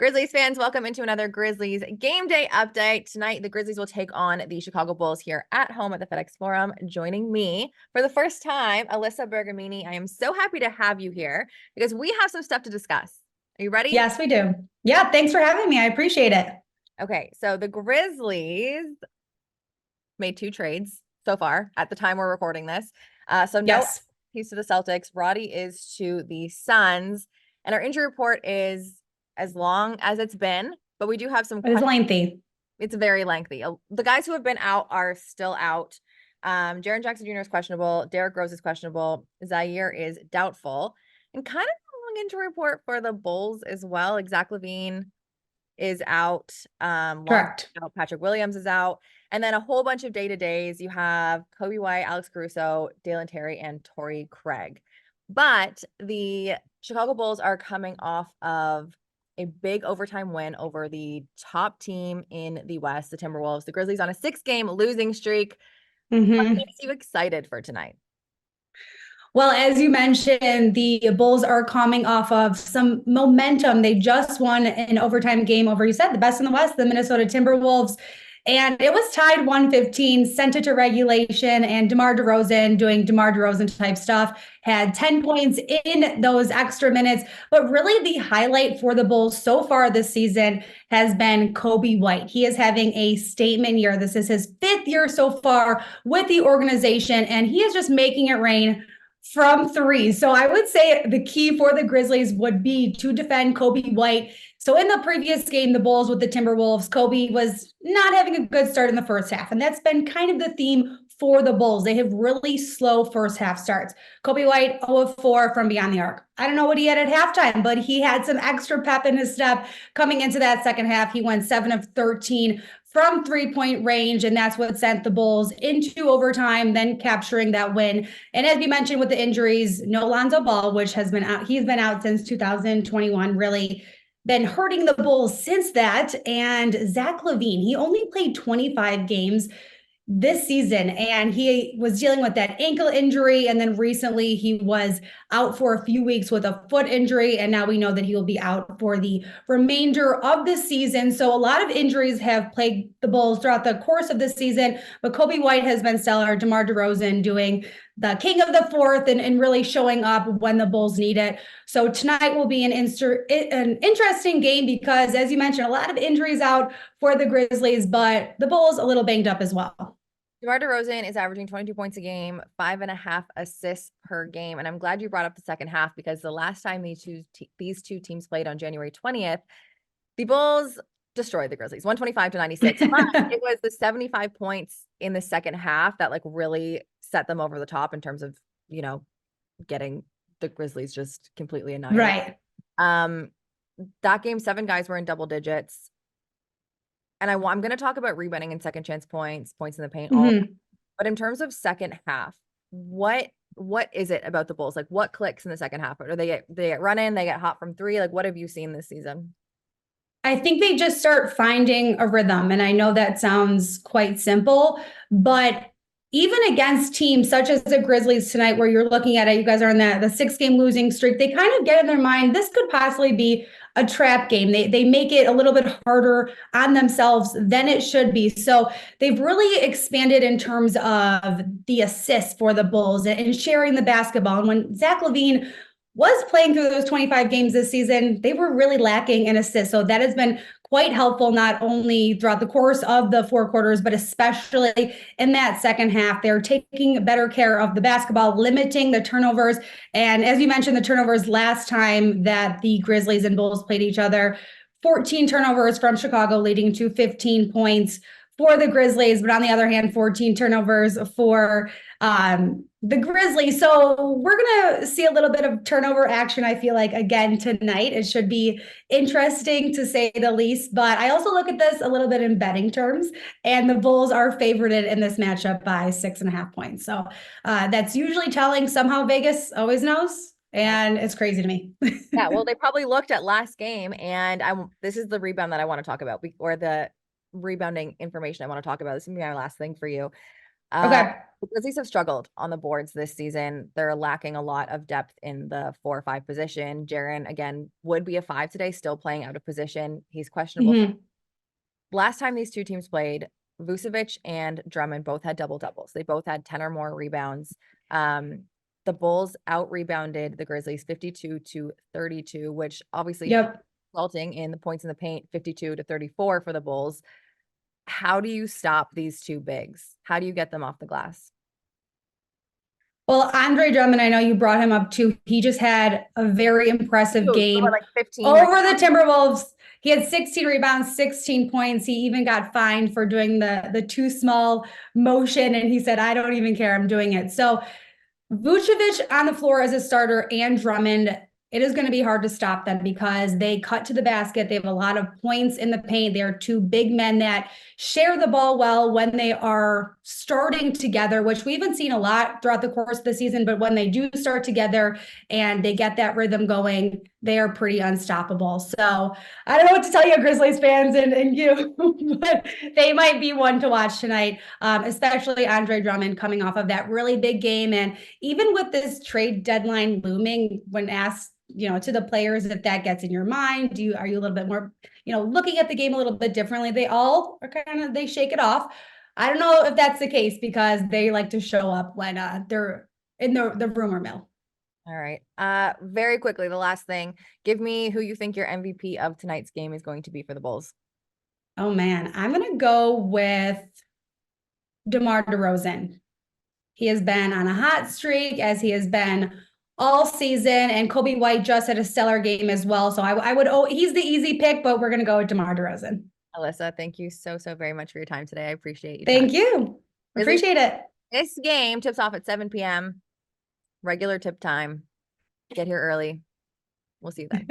Grizzlies fans, welcome into another Grizzlies game day update. Tonight, the Grizzlies will take on the Chicago Bulls here at home at the FedEx Forum. Joining me for the first time, Alyssa Bergamini. I am so happy to have you here because we have some stuff to discuss. Are you ready? Yes, we do. Yeah, thanks for having me. I appreciate it. Okay, so the Grizzlies made two trades so far at the time we're recording this. So no Yes. piece to the Celtics. Roddy is to the Suns, and our injury report is as long as it's been, but we do have some It is questions. lengthy. It's very lengthy. The guys who have been out are still out. Jaren Jackson Jr. is questionable. Derrick Rose is questionable. Zaire is doubtful. And kind of a long injury report for the Bulls as well. Zach LaVine is out. Correct. Out. Patrick Williams is out. And then a whole bunch of day-to-days. You have Kobe White, Alex Caruso, Dalen Terry, and Torrey Craig. But the Chicago Bulls are coming off of a big overtime win over the top team in the West, the Timberwolves. The Grizzlies on a 6-game losing streak. What makes you excited for tonight? Well, as you mentioned, the Bulls are coming off of some momentum. They just won an overtime game over, you said, the best in the West, the Minnesota Timberwolves. And it was tied 115, sent it to regulation, and DeMar DeRozan, doing DeMar DeRozan type stuff, had 10 points in those extra minutes. But really, the highlight for the Bulls so far this season has been Kobe White. He is having a statement year. This is his 5th year so far with the organization, and he is just making it rain from 3. So I would say the key for the Grizzlies would be to defend Kobe White. So in the previous game, the Bulls with the Timberwolves, Kobe was not having a good start in the first half. And that's been kind of the theme for the Bulls. They have really slow first half starts. Kobe White, 0 of 4 from beyond the arc. I don't know what he had at halftime, but he had some extra pep in his step coming into that second half. He went 7 of 13 from 3-point range, and that's what sent the Bulls into overtime, then capturing that win. And as we mentioned with the injuries, no Lonzo Ball, which has been out. He's been out since 2021, really been hurting the Bulls since that. And Zach LaVine, he only played 25 games this season, and he was dealing with that ankle injury, and then recently he was out for a few weeks with a foot injury, and now we know that he will be out for the remainder of the season. So a lot of injuries have plagued the Bulls throughout the course of this season, but Kobe White has been stellar. DeMar DeRozan doing the king of the fourth and really showing up when the Bulls need it. So tonight will be an interesting game because, as you mentioned, a lot of injuries out for the Grizzlies, but the Bulls a little banged up as well. DeMar DeRozan is averaging 22 points a game, 5.5 assists per game. And I'm glad you brought up the second half because the last time these two teams played on January 20th, the Bulls destroyed the Grizzlies 125-96. But it was the 75 points in the second half that like really set them over the top in terms of, getting the Grizzlies just completely annihilated. Right. That game, 7 guys were in double digits. And I'm going to talk about rebounding and second chance points in the paint. But in terms of second half, what is it about the Bulls? Like what clicks in the second half? Or they get running, they get hot from 3. Like what have you seen this season? I think they just start finding a rhythm. And I know that sounds quite simple, but even against teams such as the Grizzlies tonight, where you're looking at it, you guys are on the 6-game losing streak, they kind of get in their mind, this could possibly be a trap game. They make it a little bit harder on themselves than it should be. So they've really expanded in terms of the assists for the Bulls and sharing the basketball. And when Zach LaVine was playing through those 25 games this season, they were really lacking in assists. So that has been quite helpful, not only throughout the course of the 4 quarters, but especially in that second half. They're taking better care of the basketball, limiting the turnovers. And as you mentioned, the turnovers last time that the Grizzlies and Bulls played each other, 14 turnovers from Chicago, leading to 15 points for the Grizzlies, but on the other hand, 14 turnovers for the Grizzlies. So we're going to see a little bit of turnover action, I feel like, again tonight. It should be interesting to say the least. But I also look at this a little bit in betting terms, and the Bulls are favorited in this matchup by 6.5 points. So that's usually telling. Somehow Vegas always knows. And it's crazy to me. Yeah, well, they probably looked at last game, and this is the rebound that I want to talk about, or the rebounding information I want to talk about. This is gonna be my last thing for you. Okay. The Grizzlies have struggled on the boards this season. They're lacking a lot of depth in the 4 or 5 position. Jaren, again, would be a 5 today, still playing out of position. He's questionable. Last time these two teams played, Vucevic and Drummond both had double doubles. They both had 10 or more rebounds. The Bulls out rebounded the Grizzlies 52-32, which obviously resulting in the points in the paint 52-34 for the Bulls. How do you stop these two bigs? How do you get them off the glass? Well, Andre Drummond, I know you brought him up too. He just had a very impressive game like 15 over the Timberwolves. He had 16 rebounds, 16 points. He even got fined for doing the too small motion. And he said, I don't even care. I'm doing it. So Vucevic on the floor as a starter and Drummond, it is going to be hard to stop them because they cut to the basket. They have a lot of points in the paint. They are two big men that share the ball well when they are starting together, which we haven't seen a lot throughout the course of the season. But when they do start together and they get that rhythm going, they are pretty unstoppable. So I don't know what to tell you, Grizzlies fans and you, but they might be one to watch tonight, especially Andre Drummond coming off of that really big game. And even with this trade deadline looming, when asked, to the players, if that gets in your mind, are you a little bit more, looking at the game a little bit differently? They all are they shake it off. I don't know if that's the case because they like to show up when they're in the rumor mill. All right. Very quickly, the last thing, give me who you think your MVP of tonight's game is going to be for the Bulls. Oh man, I'm going to go with DeMar DeRozan. He has been on a hot streak as he has been all season, and Kobe White just had a stellar game as well. So I would, he's the easy pick, but we're going to go with DeMar DeRozan. Alyssa, thank you so very much for your time today. I appreciate you. Thank you. Appreciate it. This game tips off at 7 p.m. regular tip time. Get here early. We'll see you then.